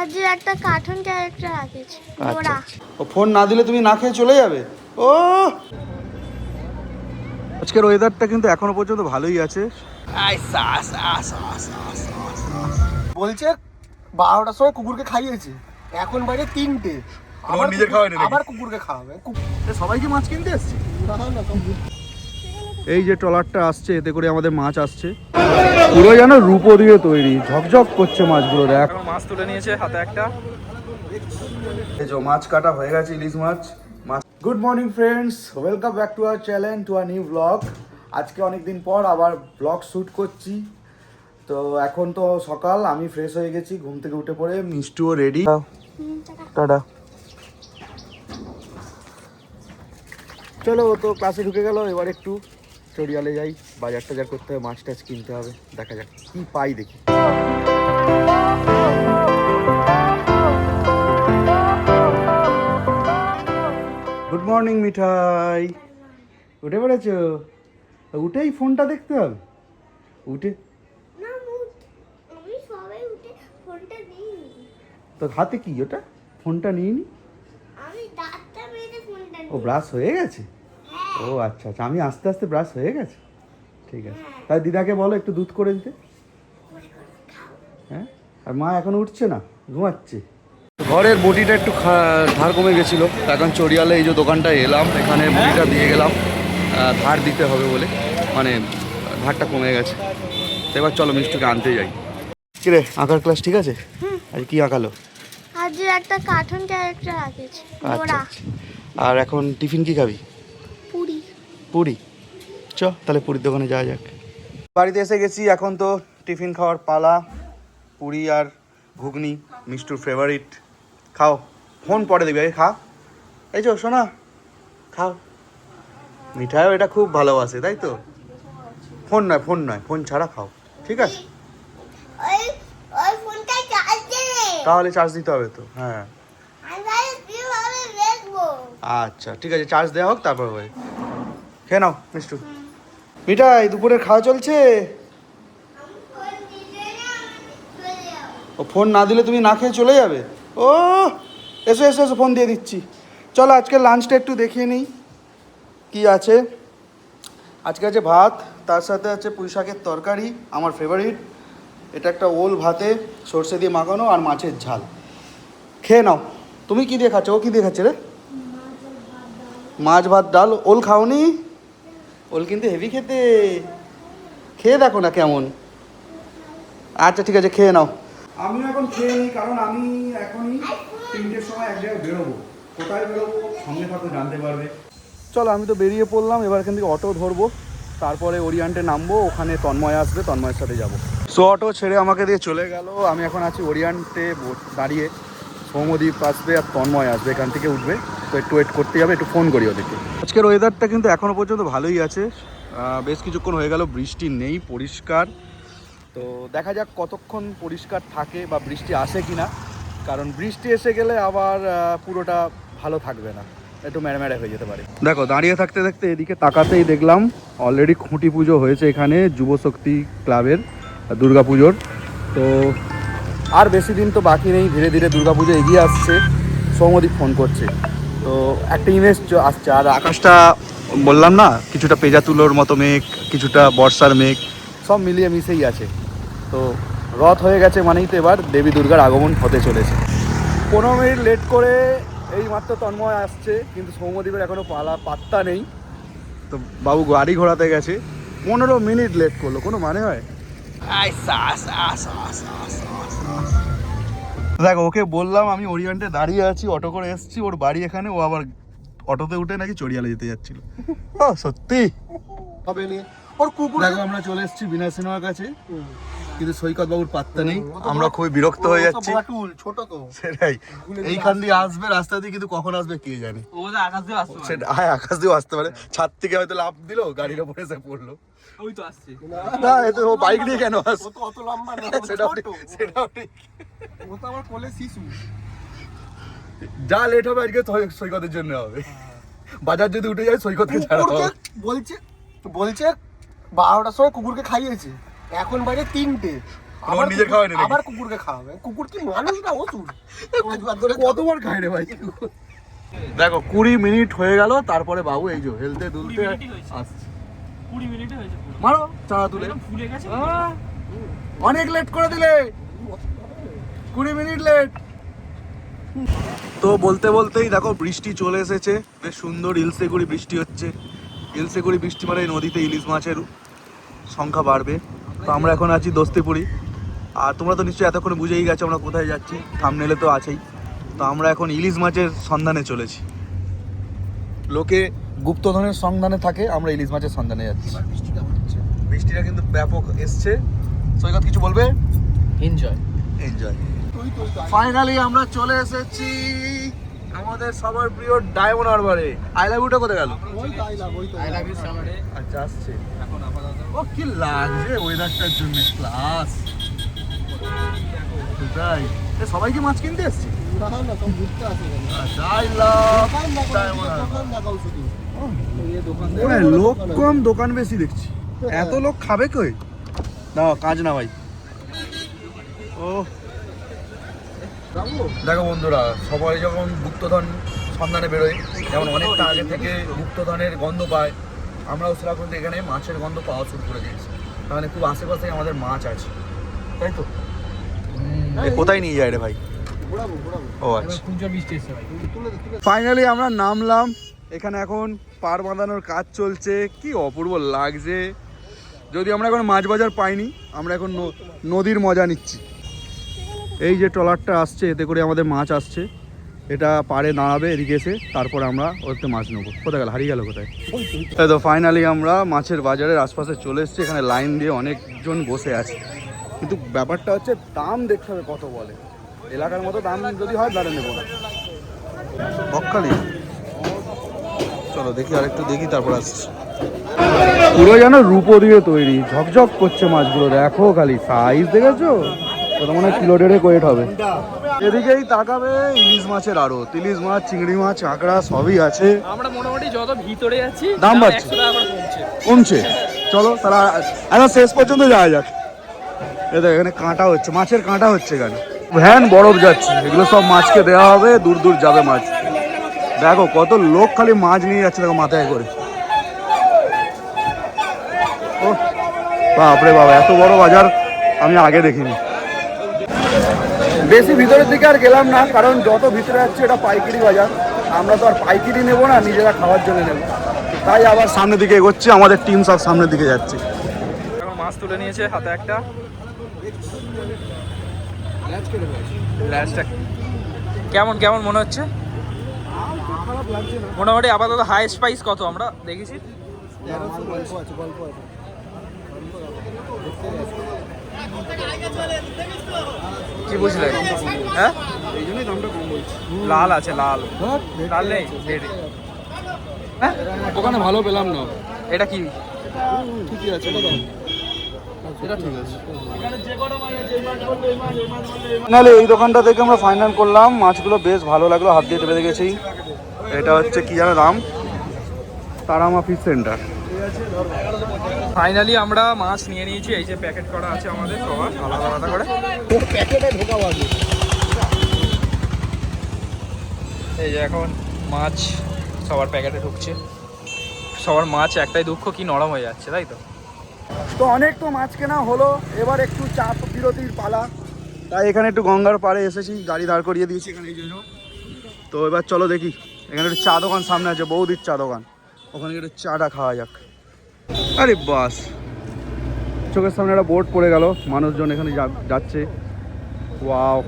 আজ একটা cartoon character আঁকেছে ওরা। ও ফোন না দিলে তুমি না খেয়ে চলে যাবে। ও আজকের ওয়েদারটা কিন্তু এখনো পর্যন্ত ভালোই আছে। বলছে 12টার সময় কুকুরকে খাইয়েছে, এখন বাইরে 3টে, আবার নিজের খাওয়াই না, আবার কুকুরকে খাওয়াবে। সবাইকে মাছ কিনতে এসছি। এই যে ট্রলারটা আসছে, এতে করে আমাদের মাছ আসছে, পুরো যেন রূপো দিয়ে তৈরি, ঝকঝক করছে মাছগুলো। দেখ মাছ তুলে নিয়েছে হাতে একটা। এই যে মাছ কাটা হয়ে গেছে, ইলিশ মাছ। Good morning friends, welcome back to our channel, to a new blog. আজকে অনেকদিন পর আবার ব্লগ শ্যুট করছি। তো এখন তো সকাল, আমি ফ্রেশ হয়ে গেছি ঘুম থেকে উঠে পড়ে, মিষ্টুও রেডি। টাটা। চলো, ও তো ক্লাসে ঢুকে গেল, এবার একটু চড়িয়ালে যাই, বাজার টাজার করতে হবে, মাছ টাছ কিনতে হবে, দেখা যাক কি পাই দেখি। গুড মর্নিং মিঠাই, উঠে পড়েছ? উঠেই ফোনটা দেখতে হবে, উঠে তো হাতে কি ওটা, ফোনটা নিইনি। ও ব্রাশ হয়ে গেছে? ও আচ্ছা আচ্ছা, আমি আস্তে আস্তে ব্রাশ হয়ে গেছে, ঠিক আছে। তাই দিদাকে বলো একটু দুধ করে দিতে। হ্যাঁ, আর মা এখনো উঠছে না, ঘুমাচ্ছে। ঘরের বটিটা একটু ধার কমে গেছিলো, এখন চড়িয়ালে এই যে দোকানটায় এলাম, এখানে বটিটা দিয়ে গেলাম, ধার দিতে হবে বলে, মানে ধারটা কমে গেছে। তো এবার চলো মিষ্টিকে আনতে যাই। কিরে, আঁকার ক্লাস ঠিক আছে? আজ কি আঁকালো? আজ একটা কার্টুন ক্যারেক্টার আঁকেছে আচ্ছা ওরা। আর এখন টিফিন কি খাবি? পুরি। পুরি, চ তাহলে পুরীর দোকানে যাওয়া যাক। বাড়িতে এসে গেছি, এখন তো টিফিন খাওয়ার পালা। পুরি আর ঘুগনি, মিষ্টুর ফেভারিট। খাও, ফোন পরে দেখবি, আগে খা। এই চো শোনা, খাও। মিঠাইও এটা খুব ভালোবাসে, তাই তো? ফোন নয়, ফোন নয়, ফোন ছাড়া খাও, ঠিক আছে? তাহলে চার্জ দিতে হবে তো। হ্যাঁ আচ্ছা ঠিক আছে, চার্জ দেওয়া হোক তারপর হবে। খেয়ে নাও মিষ্টু। মিঠাই, দুপুরের খাওয়া চলছে? ও ফোন না দিলে তুমি না খেয়ে চলে যাবে। ও এসো এসো এসো, ফোন দিয়ে দিচ্ছি। চলো আজকে লাঞ্চটা একটু দেখিয়ে নিই কি আছে। আজকে আছে ভাত, তার সাথে আছে পুঁই শাকের তরকারি, আমার ফেভারিট। এটা একটা ওল ভাতে সর্ষে দিয়ে মাখানো, আর মাছের ঝাল। খেয়ে নাও। তুমি কি দিয়ে খাচ্ছ? ও কি দিয়ে খাচ্ছে রে? মাছ ভাত ডাল। ওল খাওনি? ওল কিন্তু হেভি খেতে, খেয়ে দেখো না কেমন। আচ্ছা ঠিক আছে, খেয়ে নাও। আমিও এখন খেয়ে নিই, কারণ আমি এখনই 3টের সময় এক জায়গায় বেরোবো। কোথায় বেরোবো সঙ্গে থাকো, জানতে পারবে। চলো, আমি তো বেরিয়ে পড়লাম। এবার এখান থেকে অটো ধরবো, তারপরে ওরিয়েন্টে নামবো, ওখানে তন্ময় আসবে, তন্ময়ের সাথে যাবো। সো অটো ছেড়ে আমাকে দিয়ে চলে গেল। আমি এখন আছি ওরিয়েন্টে দাঁড়িয়ে। সৌম্যদীপ আসবে আর তন্ময় আসবে, এখান থেকে উঠবে, তো একটু ওয়েট করতে হবে, একটু ফোন করি ওদেরকে। আজকের ওয়েদারটা কিন্তু এখনও পর্যন্ত ভালোই আছে, বেশ কিছুক্ষণ হয়ে গেল বৃষ্টি নেই, পরিষ্কার। তো দেখা যাক কতক্ষণ পরিষ্কার থাকে বা বৃষ্টি আসে কি না, কারণ বৃষ্টি এসে গেলে আবার পুরোটা ভালো থাকবে না, একটু ম্যাড়ম্যাড়ে হয়ে যেতে পারে। দেখো, দাঁড়িয়ে থাকতে থাকতে এদিকে তাকাতেই দেখলাম অলরেডি খুঁটি পুজো হয়েছে এখানে যুবশক্তি ক্লাবের দুর্গাপুজোর। তো আর বেশি দিন তো বাকি নেই, ধীরে ধীরে দুর্গাপুজো এগিয়ে আসছে। সৌম্যদীপ ফোন করছে, তো একটা ইমেজ আসছে। আর আকাশটা বললাম না, কিছুটা পেঁজা তুলোর মতো মেঘ, কিছুটা বর্ষার মেঘ, সব মিলিয়ে মিশেই আছে। তো রথ হয়ে গেছে মানেই তো এবার দেবী দুর্গার আগমন হতে চলেছে। 15 মিনিট লেট করে এই মাত্র তন্ময় আসছে, কিন্তু সৌম্যদীপের এখনও পাত্তা নেই। তো বাবু গাড়ি ঘোরাতে গেছে, 15 মিনিট লেট করলো, কোনো মানে হয়? দেখো, ওকে বললাম আমি ওরিয়েন্টে দাঁড়িয়ে আছি, অটো করে এসেছি, ওর বাড়ি এখানে, ও আবার অটোতে উঠে নাকি চড়িয়ালে যেতে যাচ্ছিল। ও সত্যি হবে নিয়ে ওর কুকুর। দেখো, আমরা চলে এসেছি বিনয় সিনেমার কাছে, কিন্তু সৈকত বাবুর পাত্তা নেই। আমরা খুবই বিরক্ত হয়ে যাচ্ছি। ছোট তো সেটাই, এইখান দিয়ে আসবে রাস্তা দিয়ে, কিন্তু কখন আসবে কে জানে। সেটা আকাশ দিয়েও আসতে পারে, ছাদ থেকে হয়তো লাফ দিল, গাড়ির ওপরে এসে পড়লো। না, এতে ও বাইক নিয়ে কেন আসবে? অত লম্বা না, সেটাও ঠিক। ও তো আমার কোলে শিশু। যা লেট হবে আজকে সৈকতের জন্য হবে। বাজার যদি উঠে যায় সৈকতকে ছাড়া হবে। বলছে 12টার সময় কুকুরকে খাইয়েছে, এখন বাইরে 3টে, তোমার নিজের খাওয়াই না আবার কুকুরকে খাওয়াবে। কুকুর কি মানুষ না অসুর? কতবার খাই রে ভাই। দেখো 20 মিনিট হয়ে গেল, তারপরে বাবু এই যে হেলতে দুলতে আসছে। 20 মিনিটে হয়েছে পুরো। মারো চারা তুলে। একদম ফুলে গেছে। অনেক লেট করে দিলে, 20 মিনিট লেট। তো বলতে বলতেই দেখো বৃষ্টি চলে এসেছে, বেশ সুন্দর ইলসেগুড়ি বৃষ্টি হচ্ছে। ইলসেগুড়ি বৃষ্টি মানে নদীতে ইলিশ মাছের সংখ্যা বাড়বে। তো আমরা এখন আছি দোস্তিপুরি, আর তোমরা তো নিশ্চয়ই এতক্ষণে বুঝেই গেছো আমরা কোথায় যাচ্ছি, থাম্বনেলে তো আছেই। তো আমরা এখন ইলিশ মাছের সন্ধানে চলেছি। লোকে গুপ্তধনের সন্ধানে থাকে, আমরা ইলিশ মাছের সন্ধানে যাচ্ছি। বৃষ্টিটা কিন্তু ব্যাপক এসছে। সৈকত কিছু বলবে? এনজয়। এনজয়। ফাইনালি আমরা চলে এসেছি আমাদের সবার প্রিয় ডায়মন্ড হারবারে। আই লাভ ইউটা কোথায় গেল? আই লাভ ইউ সামারে। আচ্ছা আসছে এখন আপাতত ও কি লাগছে ওয়েদারটার জন্য ক্লাস। তাই সবাই কি মাছ কিনতে এসছে? আচ্ছা আই লাভ ডায়মন্ড হারবার। লোক কম দোকান বেশি দেখছি। এত লোক খাবে কই? না কাজ না ভাই। ও দেখো বন্ধুরা, সবাই যখন গুপ্তধন সন্ধানে বেরোয়, যেমন অনেকটা আগে থেকে গুপ্তধনের গন্ধ পায়, আমরাও সেরকম এখানে মাছের গন্ধ পাওয়া শুরু করে দিয়েছি। তার মানে খুব আশেপাশে আমাদের মাছ আছে, তাই তো? কোথায় নিয়ে যায় রে ভাই? ও আচ্ছা, কুঞ্জর বৃষ্টি এসছে ভাই। ফাইনালি আমরা নামলাম। এখানে এখন পার বাঁধানোর কাজ চলছে, কি অপূর্ব লাগছে। যদি আমরা এখন মাছ বাজার পাইনি, আমরা এখন নদীর মজা নিচ্ছি। এই যে ট্রলারটা আসছে, এতে করে আমাদের মাছ আসছে, এটা পাড়ে দাঁড়াবে এদিকে এসে, তারপর আমরা ওতে মাছ নেবো। কোথায় গেল? হারিয়ে গেল কোথায়? তাই তো ফাইনালি আমরা মাছের বাজারের আশপাশে চলে এসেছি। এখানে লাইন দিয়ে অনেকজন বসে আছে, কিন্তু ব্যাপারটা হচ্ছে দাম দেখতে হবে কত বলে। এলাকার মতো দাম যদি হয় দাঁড়িয়ে নেবো না। বকখালি চলো দেখি, আরেকটু দেখি তারপর আসছি। পুরো যেন রূপো দিয়ে তৈরি, ঝকঝক করছে মাছগুলো। দেখো খালি সাইজ দেখেছো, ওটা মনে হয় কিলো দেড়েক ওয়েট হবে। এদিকেই তাকাবে ইলিশ মাছের আড়ত। ইলিশ মাছ, চিংড়ি মাছ, কাঁকড়া সবই আছে। আমরা মোটামুটি যত ভিতরে যাচ্ছি দাম বাড়ছে। 100 টাকা করে কমছে। কমছে। চলো তাহলে এখন শেষ পর্যন্ত যাওয়া যাক। এখানে কাঁটা হচ্ছে, মাছের কাঁটা হচ্ছে এখানে। ভ্যান বরফ যাচ্ছে, এগুলো সব মাছকে দেওয়া হবে, দূর দূর যাবে মাছ। দেখো কত লোক খালি মাছ নিয়ে যাচ্ছে, দেখো মাথায় করে। ও বাপরে বাবা, এত বড় বাজার আমি আগে দেখিনি। বেশি ভিতরের দিকে আর গেলাম না, কারণ যত ভিতরে যাচ্ছে এটা পাইকারি বাজার। আমরা তো আর পাইকারি নেবো না, নিজেরা খাওয়ার জন্য নেবো। তাই আবার সামনের দিকে এগোচ্ছি, আমাদের টিম সব সামনের দিকে যাচ্ছে। এখন মাছ তুলে নিয়েছে হাতে একটা। কেমন কেমন মনে হচ্ছে? মোটামুটি আপাতত হাই স্পাইস কত আমরা দেখেছি? কি বুঝলে? হ্যাঁ এই জন্যই দামটা কম বলছি। লাল আছে, লাল লাল নেই। হ্যাঁ ওখানে ভালো পেলাম না। এটা কি? ঠিকই আছে, এটা ঠিক আছে। ফাইনালি এই দোকানটা থেকে আমরা ফাইনাল করলাম। মাছগুলো বেশ ভালো লাগলো, হাত দিয়ে টেপে দেখেছি। এটা হচ্ছে কি জানো নাম? Tara Maa fish centre. ফাইনালি আমরা মাছ নিয়ে নিয়েছি। এই যে প্যাকেট করা আছে আমাদের সবার আলাদা আলাদা করে। এই যে এখন মাছ সবার প্যাকেটে ঢুকছে। সবার মাছ একটাই দুঃখ, কি নরম হয়ে যাচ্ছে, তাই তো? তো অনেক তো মাছ কেনা হলো, এবার একটু চা বিরতির পালা। তাই এখানে একটু গঙ্গার পাড়ে এসেছি, গাড়ি দাঁড় করিয়ে দিয়েছি এখানে এই জন্য। তো এবার চলো দেখি, এখানে একটু চা দোকান সামনে আছে, বৌদির চা দোকান, ওখানে একটু চাটা খাওয়া যাক। আরে বাস, চোখের সামনে একটা বোর্ড পড়ে গেল, মানুষজন এখানে যাচ্ছে। ওয়াও,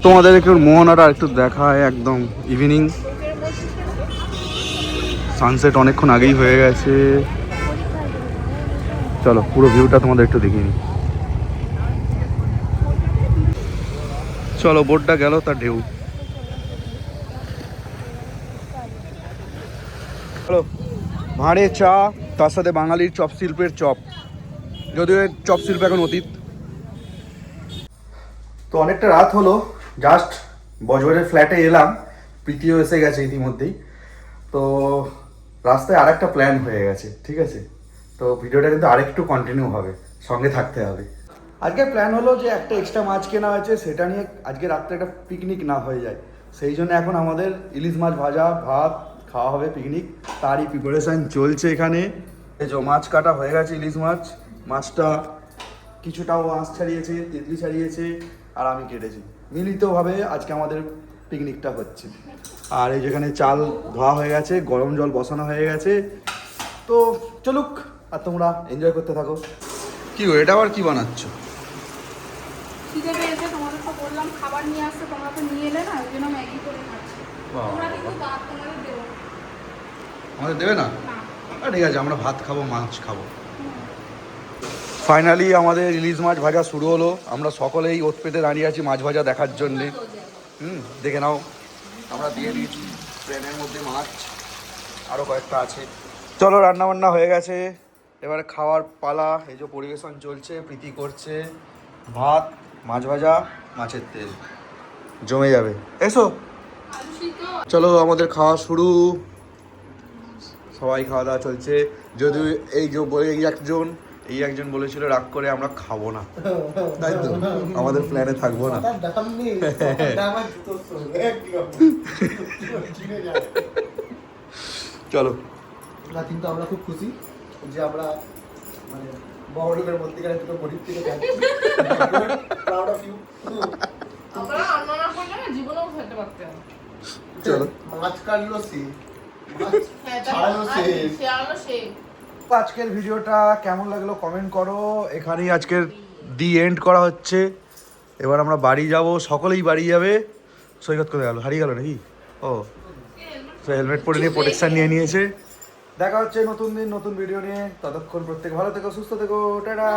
তোমাদের একটু মোহনাটা একটু দেখায়। একদম ইভিনিং সানসেট অনেকক্ষণ আগেই হয়ে গেছে। চলো পুরো ভিউটা তোমাদের একটু দেখিয়ে নিই। চলো, বোটটা গেল, তার ঢেউ। চলো, ভাঁড়ে চা, তার সাথে বাঙালির চপ শিল্পের চপ, যদিও চপ শিল্প এখন অতীত। তো অনেকটা রাত হলো, জাস্ট বজবজের ফ্ল্যাটে এলাম, প্রীতিও এসে গেছে ইতিমধ্যেই। তো রাস্তায় আর একটা প্ল্যান হয়ে গেছে, ঠিক আছে? তো ভিডিওটা কিন্তু আরেকটু কন্টিনিউ হবে, সঙ্গে থাকতে হবে। আজকে প্ল্যান হলো যে একটা এক্সট্রা মাছ কেনা হয়েছে, সেটা নিয়ে আজকে রাত্রে একটা পিকনিক না হয়ে যায়, সেই জন্য এখন আমাদের ইলিশ মাছ ভাজা ভাত খাওয়া হবে পিকনিক, তারই প্রিপারেশান চলছে এখানে। এই যে মাছ কাটা হয়ে গেছে, ইলিশ মাছ, মাছটা কিছুটাও আঁশ ছাড়িয়েছে, তেঁতলি ছাড়িয়েছে, আর আমি কেটেছি। মিলিতভাবে আজকে আমাদের পিকনিকটা হচ্ছে। আর এই যেখানে চাল ধোয়া হয়ে গেছে, গরম জল বসানো হয়ে গেছে, তো চলুক আর তোমরা এনজয় করতে থাকো। কি গো, এটা আবার কি বানাচ্ছ? খিদে পেয়েছে, তোমাদের তো বললাম খাবার নিয়ে আসতে, তোমরা তো নিয়ে এলে না, ওই জন্য ম্যাগি করে খাচ্ছি। তোমরা কিন্তু ভাত তোমাদের দেবো না। আমাদের দেবে না? না। ঠিক আছে, আমরা ভাত খাবো, মাছ খাবো। ফাইনালি আমাদের ইলিশ মাছ ভাজা শুরু হলো। আমরা সকলেই ওত পেতে দাঁড়িয়ে আছি মাছ ভাজা দেখার জন্যে। দেখে নাও, আমরা দিয়ে দিয়েছি ট্রেনের মধ্যে মাছ, আরও কয়েকটা আছে। চলো, রান্না বান্না হয়ে গেছে, এবারে খাওয়ার পালা। এই যে পরিবেশন চলছে, প্রীতি করছে ভাত, মাছ ভাজা, মাছের তেল জমে যাবে। এসো, চলো আমাদের খাওয়া শুরু। সবাই খাওয়া দাওয়া চলছে। যদি এই একজন বলেছিল রাগ করে আমরা খাবো না, তাই তো আমাদের প্ল্যানে থাকবো না। চলো না, কিন্তু আমরা খুব খুশি যে আমরা মানে বড়লোকের মধ্যেখানে দুটো গরিব থেকে যাচ্ছি। Proud of you. আমরা রান্না না করলে না জীবনেও খেতে পারতাম না। চলো, মাছ কাটলো সে, মাছ ছাড়ালো সে। শেয়ালো সে। আজকের ভিডিওটা কেমন লাগলো কমেন্ট করো। এখানেই আজকের এন্ড করা হচ্ছে। এবার আমরা বাড়ি যাব, সকলেই বাড়ি যাবে। সৈকত কোথায় গেল? হারিয়ে গেল নাকি? ও, হেলমেট পরে নিয়ে প্রোটেকশন নিয়ে নিয়েছে। দেখা হচ্ছে নতুন দিন নতুন ভিডিও নিয়ে। ততক্ষণ প্রত্যেক ভালো থেকো, সুস্থ থেকো, টাটা।